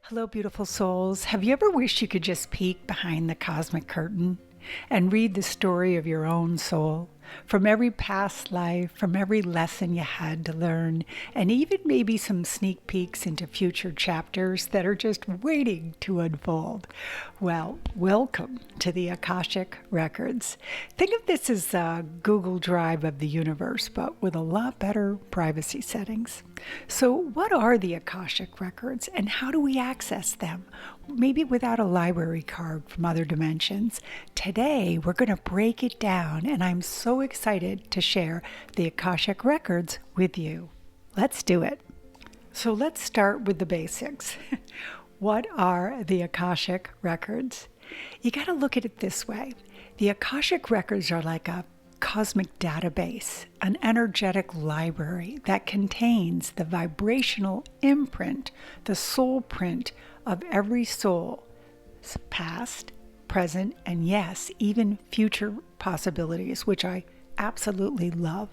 Hello, beautiful souls. Have you ever wished you could just peek behind the cosmic curtain and read the story of your own soul? From every past life, from every lesson you had to learn, and even maybe some sneak peeks into future chapters that are just waiting to unfold. Well, welcome to the Akashic Records. Think of this as a Google Drive of the universe, but with a lot better privacy settings. So, what are the Akashic Records and how do we access them? Maybe without a library card from other dimensions. Today, we're going to break it down, and I'm so excited to share the Akashic Records with you. Let's do it. So, let's start with the basics. What are the Akashic Records? You got to look at it this way. The Akashic Records are like a cosmic database, an energetic library that contains the vibrational imprint, the soul print of every soul, past, present, and yes, even future possibilities, which I absolutely love.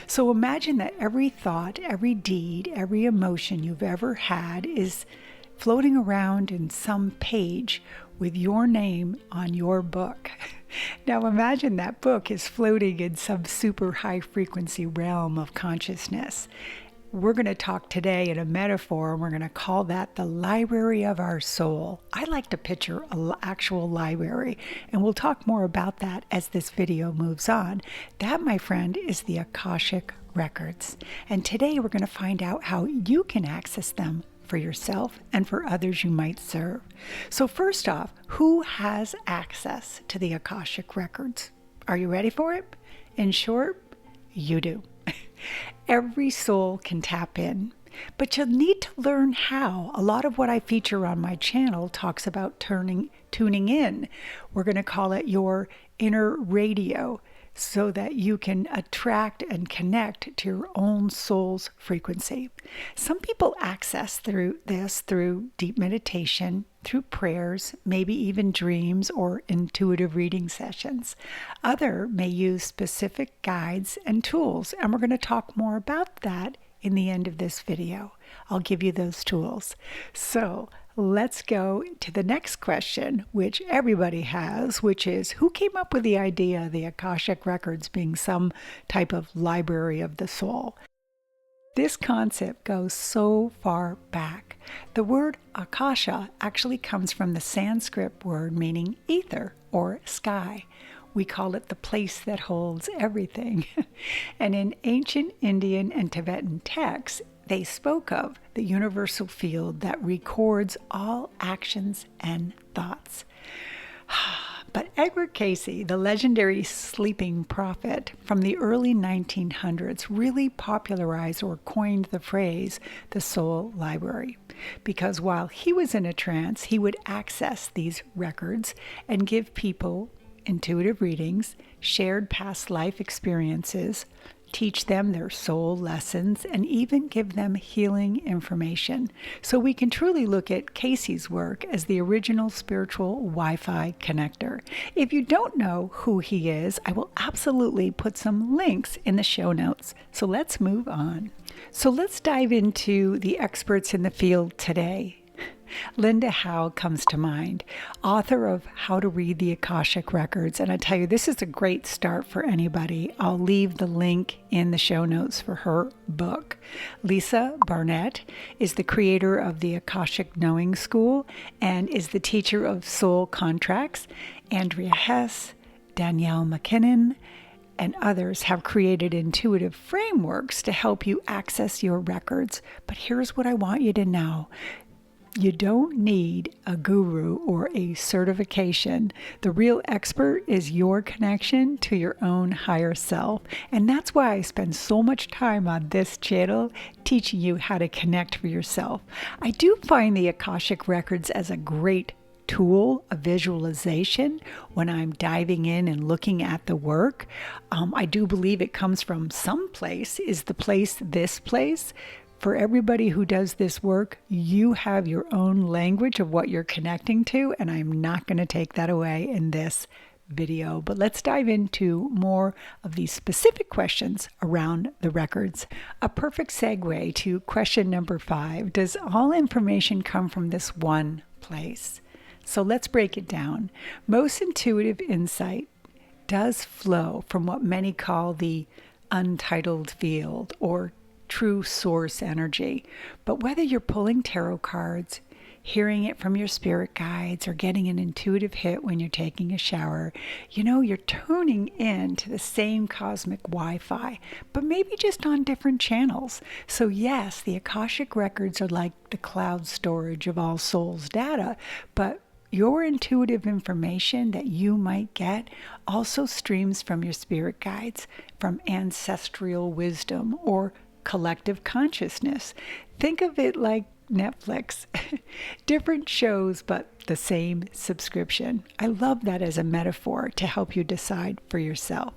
So imagine that every thought, every deed, every emotion you've ever had is floating around in some page with your name on your book. Now imagine that book is floating in some super high frequency realm of consciousness. We're going to talk today in a metaphor, and we're going to call that the library of our soul. I like to picture an actual library, and we'll talk more about that as this video moves on. That, my friend, is the Akashic Records. And today we're going to find out how you can access them for yourself and for others you might serve. So first off, who has access to the Akashic Records? Are you ready for it? In short, you do. Every soul can tap in, but you'll need to learn how. A lot of what I feature on my channel talks about tuning in. We're going to call it your inner radio, so that you can attract and connect to your own soul's frequency. Some people access through deep meditation, through prayers, maybe even dreams or intuitive reading sessions. Other may use specific guides and tools, and we're going to talk more about that in the end of this video. I'll give you those tools. So let's go to the next question, which everybody has, which is who came up with the idea of the Akashic Records being some type of library of the soul? This concept goes so far back. The word Akasha actually comes from the Sanskrit word meaning ether or sky. We call it the place that holds everything. And in ancient Indian and Tibetan texts, they spoke of the universal field that records all actions and thoughts. But Edgar Cayce, the legendary sleeping prophet from the early 1900s, really popularized or coined the phrase the soul library. Because while he was in a trance, he would access these records and give people intuitive readings, shared past life experiences, teach them their soul lessons, and even give them healing information. So we can truly look at Cayce's work as the original spiritual Wi-Fi connector. If you don't know who he is, I will absolutely put some links in the show notes. So let's move on. So let's dive into the experts in the field today. Linda Howe comes to mind, author of How to Read the Akashic Records. And I tell you, this is a great start for anybody. I'll leave the link in the show notes for her book. Lisa Barnett is the creator of the Akashic Knowing School and is the teacher of soul contracts. Andrea Hess, Danielle McKinnon, and others have created intuitive frameworks to help you access your records. But here's what I want you to know. You don't need a guru or a certification. The real expert is your connection to your own higher self. And that's why I spend so much time on this channel teaching you how to connect for yourself. I do find the Akashic Records as a great tool, a visualization when I'm diving in and looking at the work. I do believe it comes from some place. Is the place this place? For everybody who does this work, you have your own language of what you're connecting to, and I'm not going to take that away in this video. But let's dive into more of these specific questions around the records. A perfect segue to question number 5. Does all information come from this one place? So let's break it down. Most intuitive insight does flow from what many call the untitled field or true source energy. But whether you're pulling tarot cards, hearing it from your spirit guides, or getting an intuitive hit when you're taking a shower, you're tuning in to the same cosmic Wi-Fi, but maybe just on different channels. So yes, the Akashic Records are like the cloud storage of all souls' data, but your intuitive information that you might get also streams from your spirit guides, from ancestral wisdom, or collective consciousness. Think of it like Netflix. Different shows, but the same subscription. I love that as a metaphor to help you decide for yourself.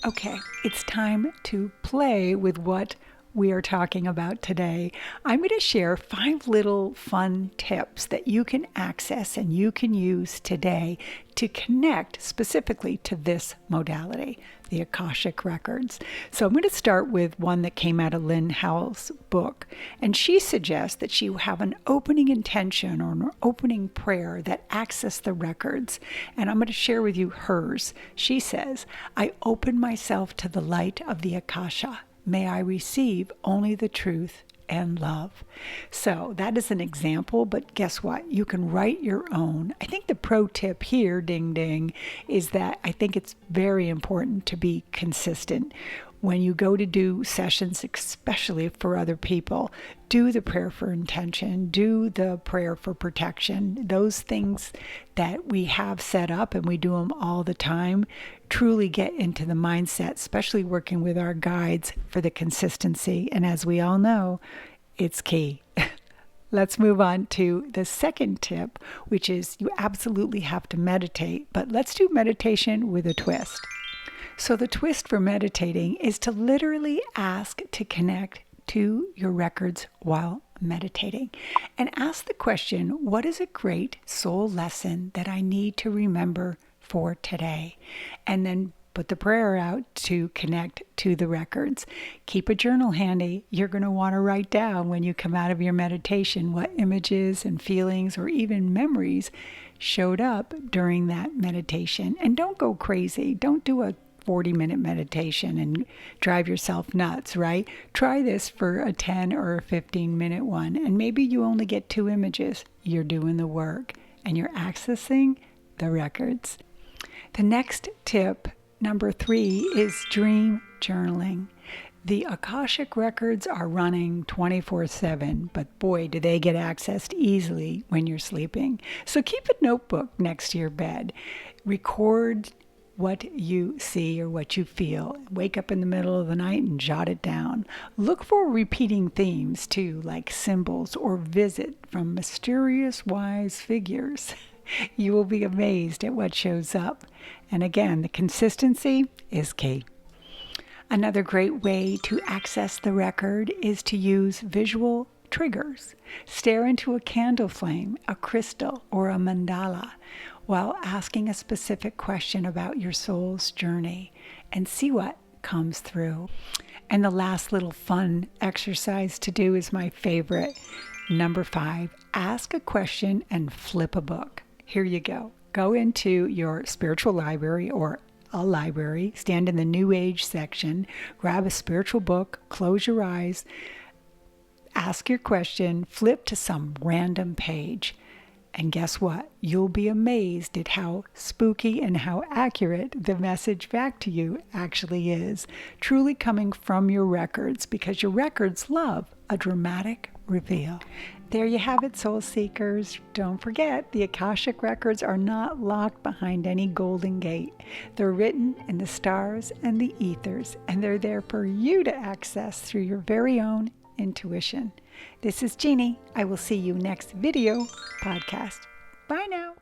Okay, it's time to play with what we are talking about today. I'm going to share 5 little fun tips that you can access and you can use today to connect specifically to this modality, the Akashic Records. So I'm going to start with one that came out of Lynn Howell's book. And she suggests that you have an opening intention or an opening prayer that access the records. And I'm going to share with you hers. She says, I open myself to the light of the Akasha. May I receive only the truth and love. So that is an example, but guess what? You can write your own. I think the pro tip here, ding ding, is that I think it's very important to be consistent. When you go to do sessions, especially for other people, do the prayer for intention, do the prayer for protection. Those things that we have set up and we do them all the time, truly get into the mindset, especially working with our guides, for the consistency. And as we all know, it's key. Let's move on to the second tip, which is you absolutely have to meditate, but let's do meditation with a twist. So the twist for meditating is to literally ask to connect to your records while meditating. And ask the question, what is a great soul lesson that I need to remember for today? And then put the prayer out to connect to the records. Keep a journal handy. You're going to want to write down when you come out of your meditation what images and feelings or even memories showed up during that meditation. And don't go crazy. Don't do a 40-minute meditation and drive yourself nuts, right? Try this for a 10 or a 15-minute one, and maybe you only get 2 images. You're doing the work, and you're accessing the records. The next tip, number 3, is dream journaling. The Akashic Records are running 24/7, but boy, do they get accessed easily when you're sleeping. So keep a notebook next to your bed. Record what you see or what you feel. Wake up in the middle of the night and jot it down. Look for repeating themes too, like symbols or visit from mysterious wise figures. You will be amazed at what shows up. And again, the consistency is key. Another great way to access the record is to use visual triggers. Stare into a candle flame, a crystal, or a mandala while asking a specific question about your soul's journey and see what comes through. And the last little fun exercise to do is my favorite. Number 5, ask a question and flip a book. Here you go. Go into your spiritual library or a library, stand in the New Age section, grab a spiritual book, close your eyes, ask your question, flip to some random page. And guess what? You'll be amazed at how spooky and how accurate the message back to you actually is. Truly coming from your records, because your records love a dramatic reveal. There you have it, soul seekers. Don't forget, the Akashic Records are not locked behind any golden gate. They're written in the stars and the ethers, and they're there for you to access through your very own intuition. This is Jeannie. I will see you next video podcast. Bye now.